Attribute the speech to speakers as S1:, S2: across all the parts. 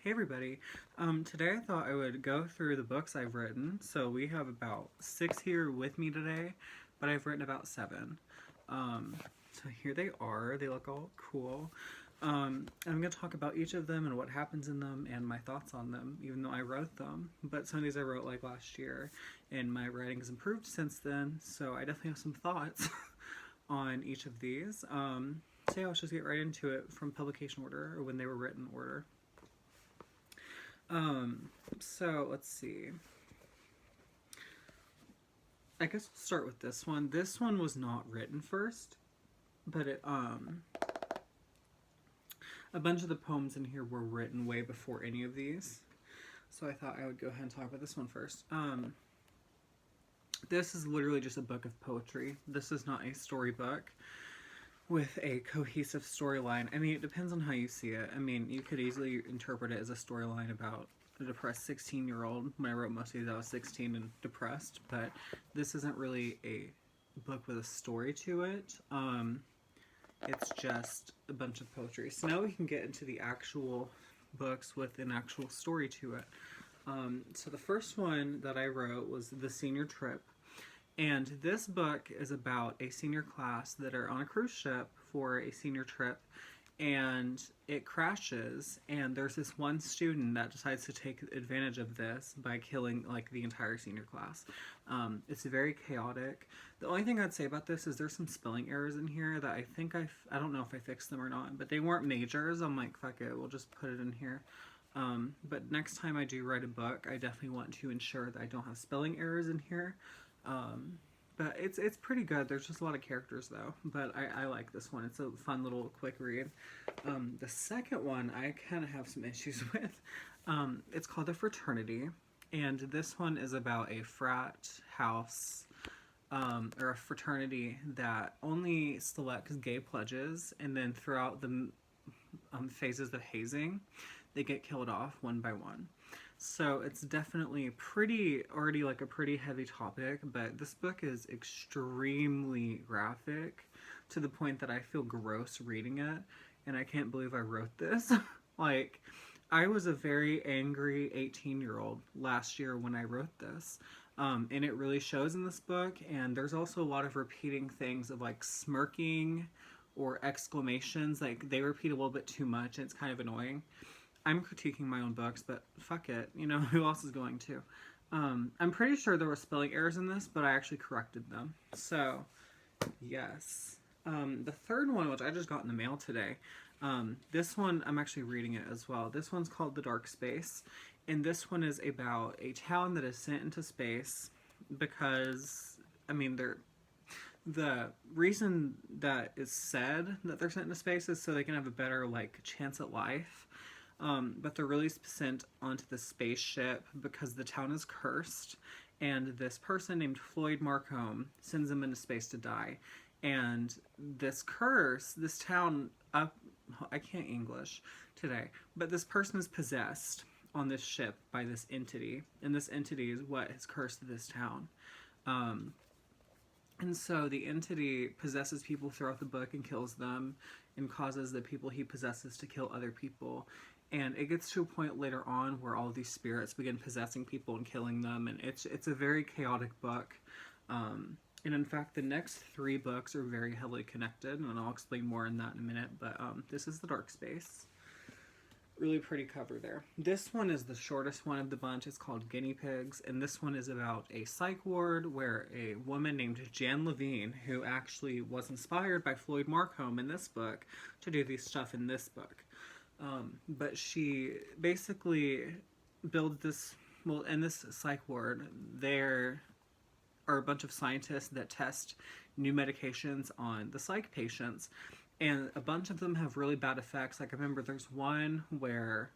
S1: Hey everybody. Today I thought I would go through the books I've written. So we have about 6 here with me today, but I've written about 7. So here they are. They look all cool. I'm going to talk about each of them and what happens in them and my thoughts on them, even though I wrote them. But some of these I wrote like last year, and my writing has improved since then, so I definitely have some thoughts on each of these. So yeah, let's just get right into it from publication order, or when they were written order. So let's see. I guess we'll start with this one. This one was not written first, but a bunch of the poems in here were written way before any of these. So I thought I would go ahead and talk about this one first. This is literally just a book of poetry. This is not a storybook with a cohesive storyline. I mean, it depends on how you see it. I mean, you could easily interpret it as a storyline about a depressed 16-year-old. When I wrote most of these, I was 16 and depressed, but this isn't really a book with a story to it. It's just a bunch of poetry. So now we can get into the actual books with an actual story to it. So the first one that I wrote was The Senior Trip. And this book is about a senior class that are on a cruise ship for a senior trip, and it crashes, and there's this one student that decides to take advantage of this by killing like the entire senior class. It's very chaotic. The only thing I'd say about this is there's some spelling errors in here that I don't know if I fixed them or not, but they weren't majors. I'm like, fuck it, we'll just put it in here. But next time I do write a book, I definitely want to ensure that I don't have spelling errors in here. But it's pretty good. There's just a lot of characters though, but I like this one. It's a fun little quick read. The second one I kind of have some issues with. It's called The Fraternity, and this one is about a frat house, or a fraternity that only selects gay pledges, and then throughout the phases of hazing, they get killed off one by one. So it's definitely already like a pretty heavy topic, but this book is extremely graphic to the point that I feel gross reading it, and I can't believe I wrote this. Like, I was a very angry 18-year-old last year when I wrote this. And it really shows in this book, and there's also a lot of repeating things of like smirking or exclamations. Like, they repeat a little bit too much, and it's kind of annoying. I'm critiquing my own books, but fuck it. You know, who else is going to? I'm pretty sure there were spelling errors in this, but I actually corrected them. So, yes. The third one, which I just got in the mail today, this one, I'm actually reading it as well. This one's called The Dark Space, and this one is about a town that is sent into space because, I mean, the reason that is said that they're sent into space is so they can have a better, like, chance at life. But they're really sent onto the spaceship because the town is cursed, and this person named Floyd Marcombe sends them into space to die. And this curse, this town I can't English today, but this person is possessed on this ship by this entity, and this entity is what has cursed this town. And so the entity possesses people throughout the book and kills them, and causes the people he possesses to kill other people. And it gets to a point later on where all these spirits begin possessing people and killing them, and it's a very chaotic book. And in fact, the next 3 books are very heavily connected, and I'll explain more in that in a minute. But this is The Dark Space. Really pretty cover there. This one is the shortest one of the bunch. It's called Guinea Pigs, and this one is about a psych ward where a woman named Jan Levine, who actually was inspired by Floyd Marcombe in this book to do these stuff in this book. But she basically builds this, well, in this psych ward, there are a bunch of scientists that test new medications on the psych patients, and a bunch of them have really bad effects. Like, I remember there's one where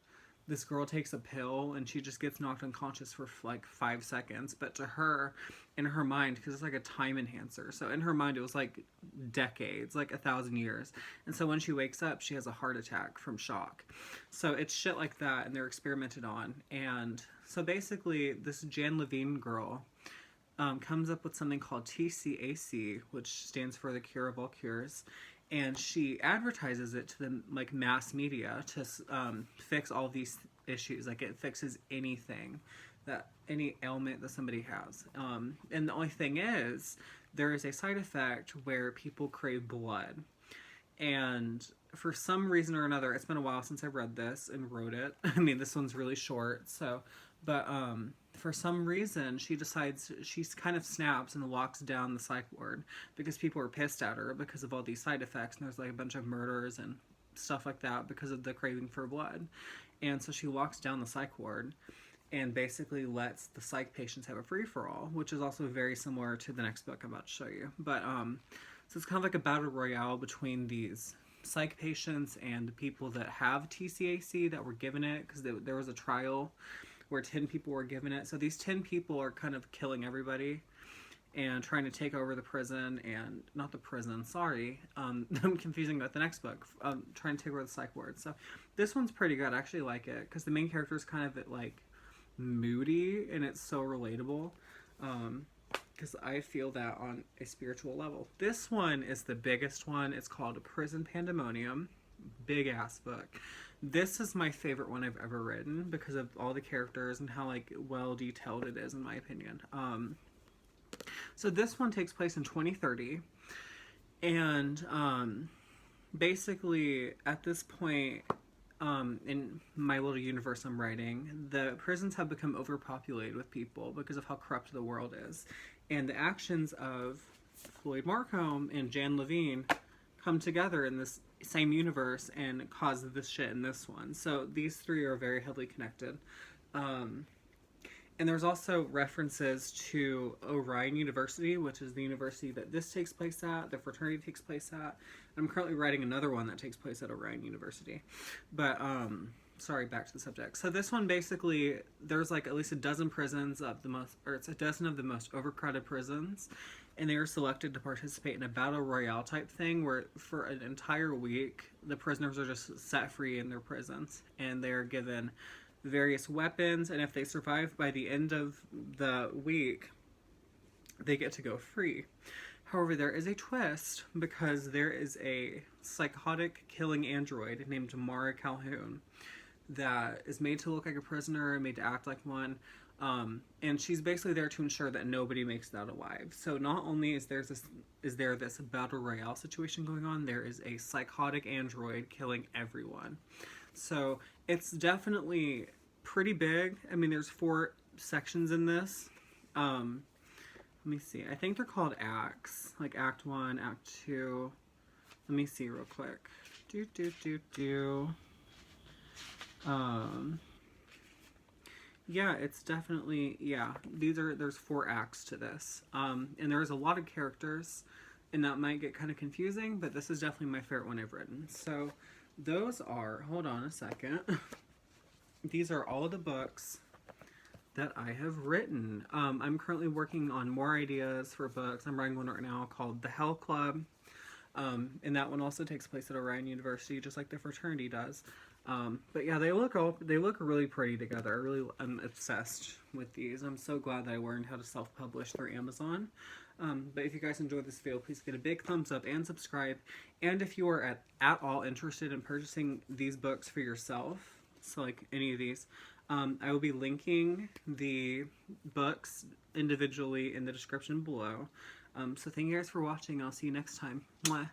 S1: this girl takes a pill and she just gets knocked unconscious for like 5 seconds, but to her, in her mind, because it's like a time enhancer, so in her mind it was like decades, like 1,000 years, and so when she wakes up she has a heart attack from shock. So it's shit like that, and they're experimented on. And so basically this Jan Levine girl comes up with something called TCAC, which stands for the cure of all cures, and she advertises it to the like mass media to fix all these issues. Like it fixes anything, that any ailment that somebody has. And the only thing is, there is a side effect where people crave blood. And for some reason or another, it's been a while since I read this and wrote it. I mean, this one's really short, so, but for some reason, she decides, she kind of snaps and locks down the psych ward because people are pissed at her because of all these side effects, and there's like a bunch of murders and stuff like that because of the craving for blood. And so she locks down the psych ward and basically lets the psych patients have a free-for-all, which is also very similar to the next book I'm about to show you. But so it's kind of like a battle royale between these psych patients and the people that have TCAC that were given it, because there was a trial where 10 people were given it. So these 10 people are kind of killing everybody and trying to take over the prison, and not the prison, sorry. I'm confusing about the next book. Trying to take over the psych ward. So this one's pretty good. I actually like it because the main character is kind of like moody, and it's so relatable. Because I feel that on a spiritual level. This one is the biggest one. It's called Prison Pandemonium. Big ass book. This is my favorite one I've ever written because of all the characters and how like well detailed it is, in my opinion. So this one takes place in 2030, and basically at this point, in my little universe I'm writing, the prisons have become overpopulated with people because of how corrupt the world is. And the actions of Floyd Markham and Jan Levine come together in this same universe and cause this shit in this one. So these three are very heavily connected. And there's also references to Orion University, which is the university that this takes place at, the fraternity takes place at. I'm currently writing another one that takes place at Orion University. But, sorry, back to the subject. So this one basically, there's like at least a dozen prisons of the most, or it's a dozen of the most overcrowded prisons. And they are selected to participate in a battle royale type thing where for an entire week, the prisoners are just set free in their prisons. And they are given various weapons, and if they survive by the end of the week, they get to go free. However, there is a twist because there is a psychotic killing android named Mara Calhoun that is made to look like a prisoner and made to act like one. And she's basically there to ensure that nobody makes it out alive. So not only is there this battle royale situation going on, there is a psychotic android killing everyone. So it's definitely pretty big. I mean, there's 4 sections in this. Let me see. I think they're called acts. Like Act 1, Act 2. Let me see real quick. Yeah, it's definitely, yeah. There's 4 acts to this. And there's a lot of characters, and that might get kind of confusing, but this is definitely my favorite one I've written. So those are, hold on a second. These are all of the books that I have written. I'm currently working on more ideas for books. I'm writing one right now called The Hell Club. And that one also takes place at Orion University, just like the fraternity does. But yeah, they look really pretty together. I'm obsessed with these. I'm so glad that I learned how to self-publish through Amazon. But if you guys enjoyed this video, please get a big thumbs up and subscribe. And if you are at all interested in purchasing these books for yourself, so like any of these, I will be linking the books individually in the description below. So thank you guys for watching. I'll see you next time. Mwah.